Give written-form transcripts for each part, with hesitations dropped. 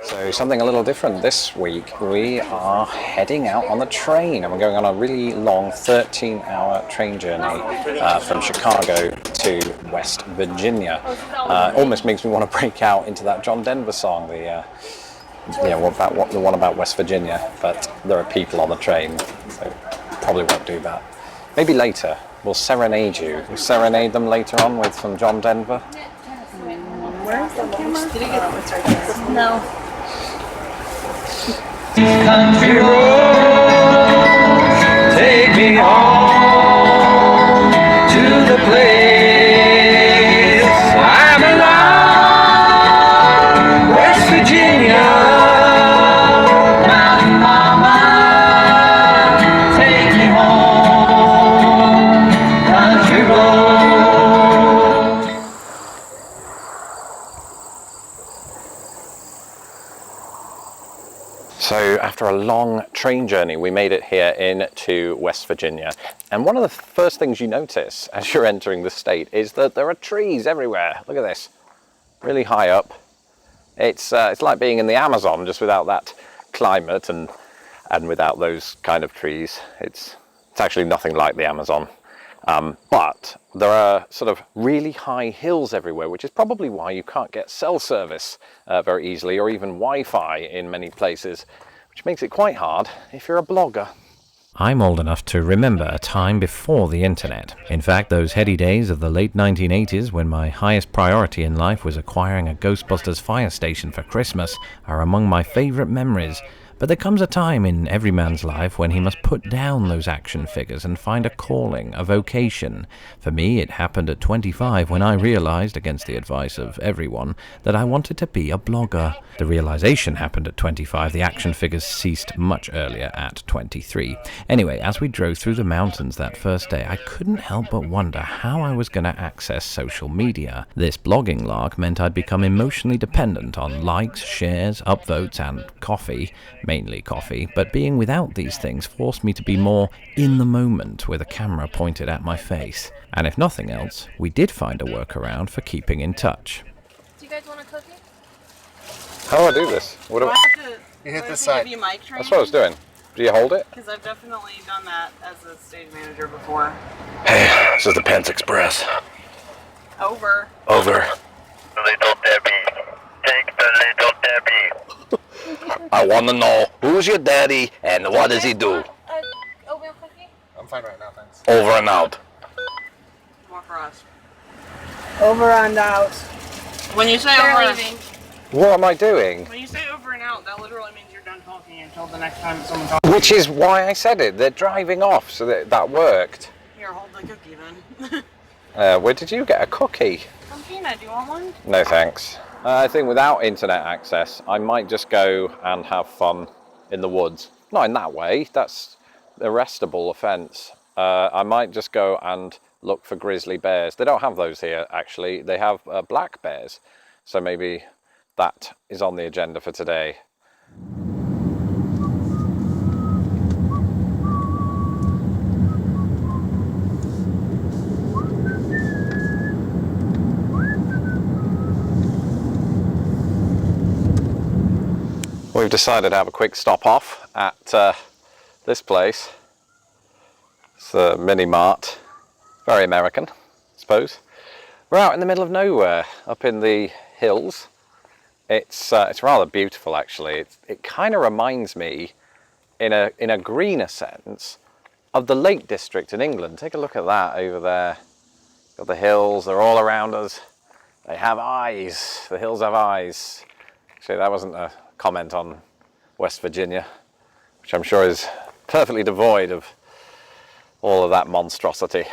So something a little different this week. We are heading out on the train and we're going on a really long 13-hour train journey from Chicago to West Virginia. Almost makes me want to break out into that John Denver song, the one about West Virginia, but there are people on the train, so probably won't do that. Maybe later. We'll serenade you. We'll serenade them later on with some John Denver. Where's the camera? Did he get it's right there. No. Country roads, take me home to the place I belong, West Virginia. Mountain mama, take me home, country roads. So after a long train journey, we made it here into West Virginia. And one of the first things you notice as you're entering the state is that there are trees everywhere. Look at this, really high up. It's like being in the Amazon, just without that climate and without those kind of trees. It's actually nothing like the Amazon. But there are sort of really high hills everywhere, which is probably why you can't get cell service very easily, or even Wi-Fi in many places, which makes it quite hard if you're a blogger. I'm old enough to remember a time before the internet. In fact, those heady days of the late 1980s when my highest priority in life was acquiring a Ghostbusters fire station for Christmas are among my favourite memories. But there comes a time in every man's life when he must put down those action figures and find a calling, a vocation. For me, it happened at 25 when I realized, against the advice of everyone, that I wanted to be a blogger. The realization happened at 25. The action figures ceased much earlier at 23. Anyway, as we drove through the mountains that first day, I couldn't help but wonder how I was going to access social media. This blogging lark meant I'd become emotionally dependent on likes, shares, upvotes, and coffee. Mainly coffee, but being without these things forced me to be more in the moment with a camera pointed at my face. And if nothing else, we did find a workaround for keeping in touch. Do you guys want a cookie? How do I do this? What do Do I have to, You hit do I this have to side. give you mic training? That's what I was doing. Do you hold it? Because I've definitely done that as a stage manager before. Hey, this is the Pants Express. Over. Over. Little Debbie, take the little Debbie. I want to know who's your daddy and what does he do? Oatmeal cookie? I'm fine right now, thanks. Over and out. More for us. Over and out. When you say They're over, leaving. What am I doing? when you say over and out, that literally means you're done talking until the next time someone talks. Which is why I said it. They're driving off, so that worked. Here, hold the cookie then. Where did you get a cookie? From Gina, do you want one? No thanks. I think without internet access, I might just go and have fun in the woods. Not in that way, that's arrestable offence. I might just go and look for grizzly bears. They don't have those here, actually. They have black bears. So maybe that is on the agenda for today. We've decided to have a quick stop off at this place. It's a mini mart, very American, I suppose. We're out in the middle of nowhere, up in the hills. It's rather beautiful, actually. It kind of reminds me, in a greener sense, of the Lake District in England. Take a look at that over there. Got the hills, they're all around us. They have eyes. The hills have eyes. Actually, that wasn't a comment on West Virginia, which I'm sure is perfectly devoid of all of that monstrosity.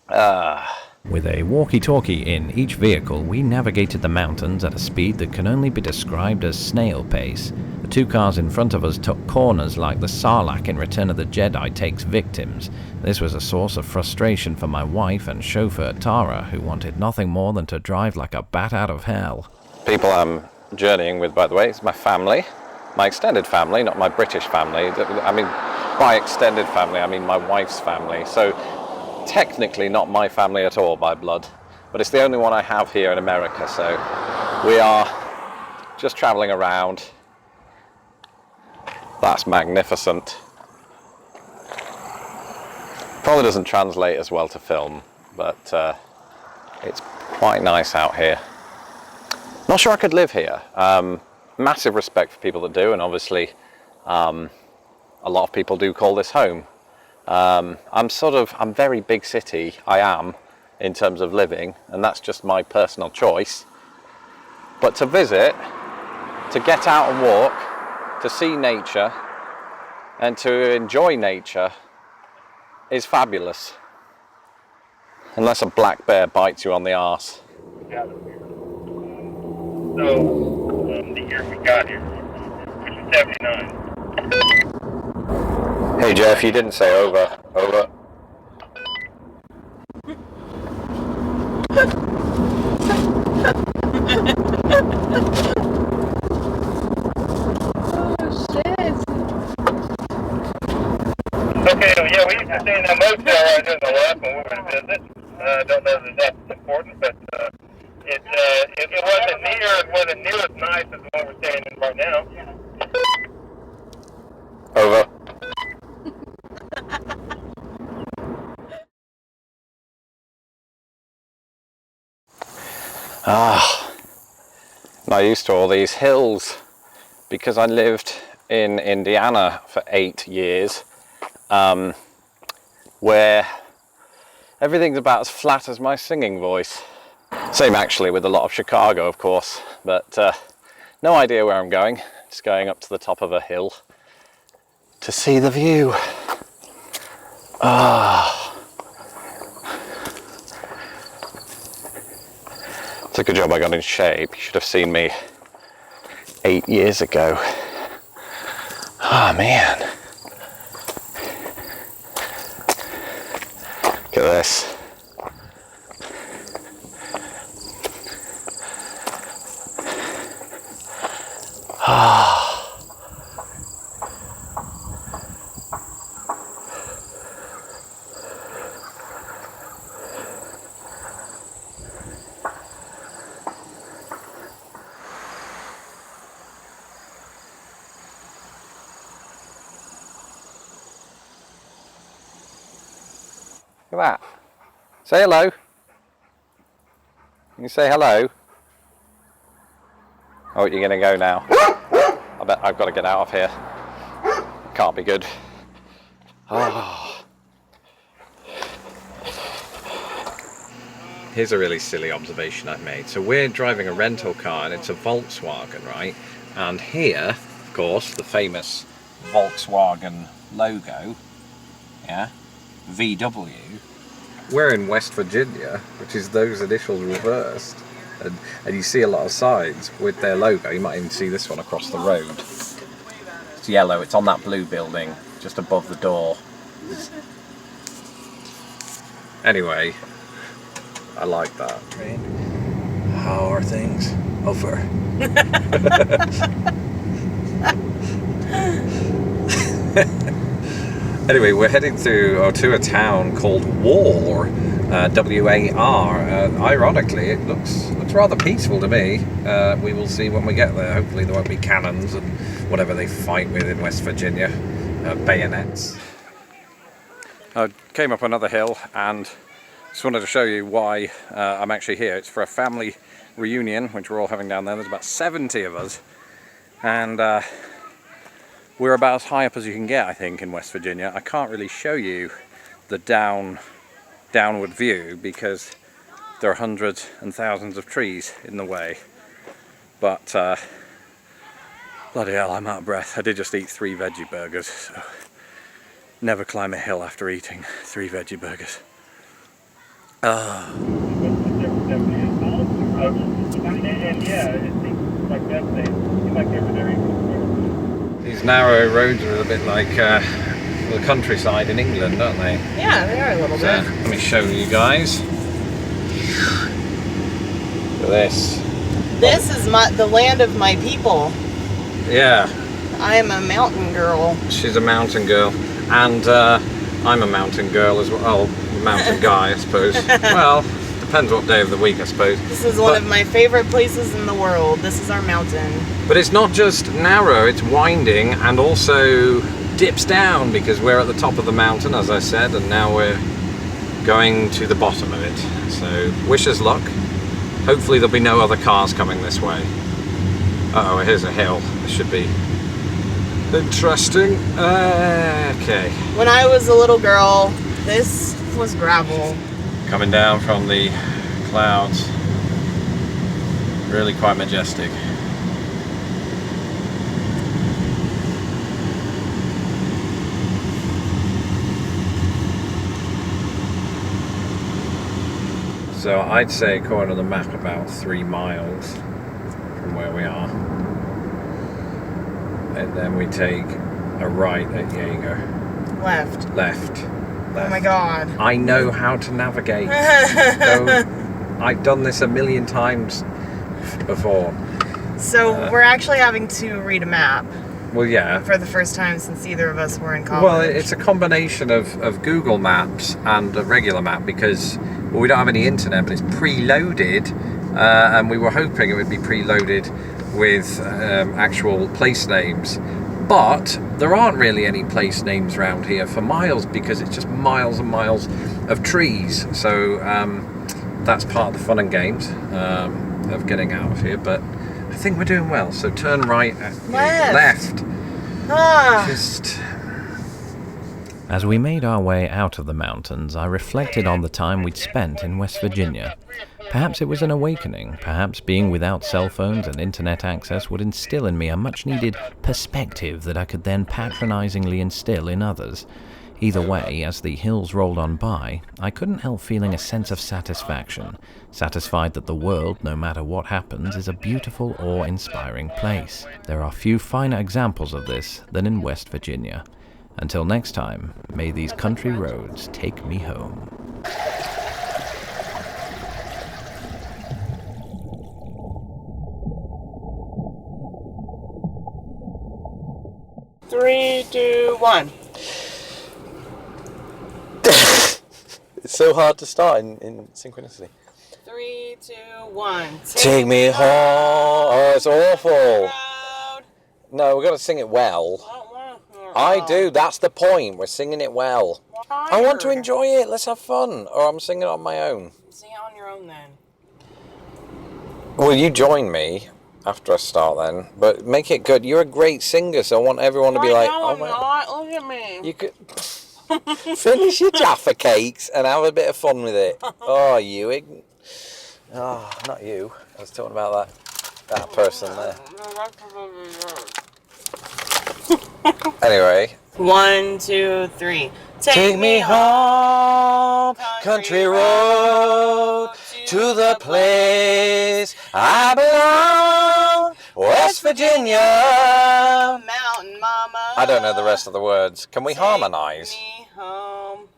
With a walkie-talkie in each vehicle, we navigated the mountains at a speed that can only be described as snail pace. The two cars in front of us took corners like the Sarlacc in Return of the Jedi takes victims. This was a source of frustration for my wife and chauffeur Tara, who wanted nothing more than to drive like a bat out of hell. People I'm journeying with, by the way, is my family, my extended family, not my British family. I mean, by extended family, I mean my wife's family. So technically not my family at all by blood, but it's the only one I have here in America. So we are just travelling around. That's magnificent. Probably doesn't translate as well to film, but it's quite nice out here. Not sure I could live here. Massive respect for people that do, and obviously a lot of people do call this home. I'm very big city, I am, in terms of living, and that's just my personal choice. But to visit, to get out and walk, to see nature, and to enjoy nature is fabulous. Unless a black bear bites you on the arse. So, the year we got here, which is 79. Hey Jeff, you didn't say over. Over. Okay, yeah, we used to stay in that motel right there in the left when we were to visit. I don't know that that's important, but it wasn't near as nice as the one we're staying in right now. Over. Not used to all these hills because I lived in Indiana for 8 years, where everything's about as flat as my singing voice. Same actually with a lot of Chicago, of course, but no idea where I'm going. Just going up to the top of a hill to see the view. It's a good job I got in shape. You should have seen me 8 years ago. Oh man. Look at this. Look at that. Say hello. Can you say hello? Oh, you're gonna go now. I bet I've got to get out of here. Can't be good. Oh. Here's a really silly observation I've made. So we're driving a rental car and it's a Volkswagen, right? And here, of course, the famous Volkswagen logo, yeah, VW. We're in West Virginia, which is those initials reversed. And you see a lot of signs with their logo. You might even see this one across the road. It's yellow, it's on that blue building, just above the door. Anyway, I like that. How are things? Over. Anyway, we're heading to a town called War, W-A-R. Ironically, it looks rather peaceful to me. We will see when we get there. Hopefully there won't be cannons and whatever they fight with in West Virginia, bayonets. I came up another hill and just wanted to show you why I'm actually here. It's for a family reunion, which we're all having down there. There's about 70 of us, and we're about as high up as you can get, I think, in West Virginia. I can't really show you the downward view because there are hundreds and thousands of trees in the way. But bloody hell, I'm out of breath. I did just eat 3 veggie burgers, so never climb a hill after eating 3 veggie burgers. These narrow roads are a bit like the countryside in England, aren't they? Yeah, they are a little bit. Let me show you guys. Look at this. This is the land of my people. Yeah. I am a mountain girl. She's a mountain girl. And I'm a mountain girl as well. Oh, mountain guy, I suppose. Well, depends what day of the week, I suppose. This is one of my favorite places in the world. This is our mountain. But it's not just narrow, it's winding and also dips down because we're at the top of the mountain, as I said, and now we're going to the bottom of it. So wish us luck. Hopefully there'll be no other cars coming this way. Uh-oh, here's a hill. This should be interesting. Okay. When I was a little girl, this was gravel. Coming down from the clouds. Really quite majestic. So I'd say, according to the map, about 3 miles from where we are. And then we take a right at Jaeger. Left. Left. Oh my god. I know how to navigate. I've done this a million times before. So we're actually having to read a map Well, yeah. for the first time since either of us were in college. Well, it's a combination of Google Maps and a regular map because we don't have any internet, but it's preloaded, and we were hoping it would be preloaded with actual place names. But there aren't really any place names around here for miles because it's just miles and miles of trees. So that's part of the fun and games of getting out of here. But I think we're doing well. So turn right at left. Just... As we made our way out of the mountains, I reflected on the time we'd spent in West Virginia. Perhaps it was an awakening. Perhaps being without cell phones and internet access would instill in me a much-needed perspective that I could then patronizingly instill in others. Either way, as the hills rolled on by, I couldn't help feeling a sense of satisfaction, satisfied that the world, no matter what happens, is a beautiful, awe-inspiring place. There are few finer examples of this than in West Virginia. Until next time, may these country roads take me home. 3, 2, 1. It's so hard to start in synchronicity. 3, 2, 1. Take me home. Oh, it's awful. Road. No, we've got to sing it well. I do, that's the point. We're singing it well. I want to enjoy it. Let's have fun. Or I'm singing it on my own. Sing it on your own then. Well, you join me after I start then. But make it good. You're a great singer, so I want everyone to be like, no, oh I'm my... not. Look at me. You could finish your Jaffa cakes and have a bit of fun with it. Oh, you... Oh, not you. I was talking about that person there. Anyway. 1, 2, 3. Take me home, country road, to the place I belong, West Virginia. Mountain mama. I don't know the rest of the words. Can we harmonise? Take me home,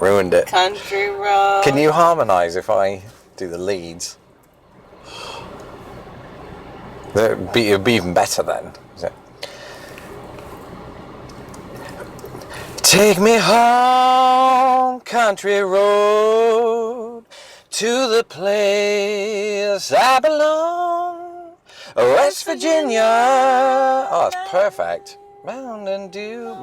Ruined it. country road. Can you harmonise if I do the leads? It'd be even better then. Is it? Take me home, country road, to the place I belong, West Virginia. Oh, that's perfect. Mountain Dew.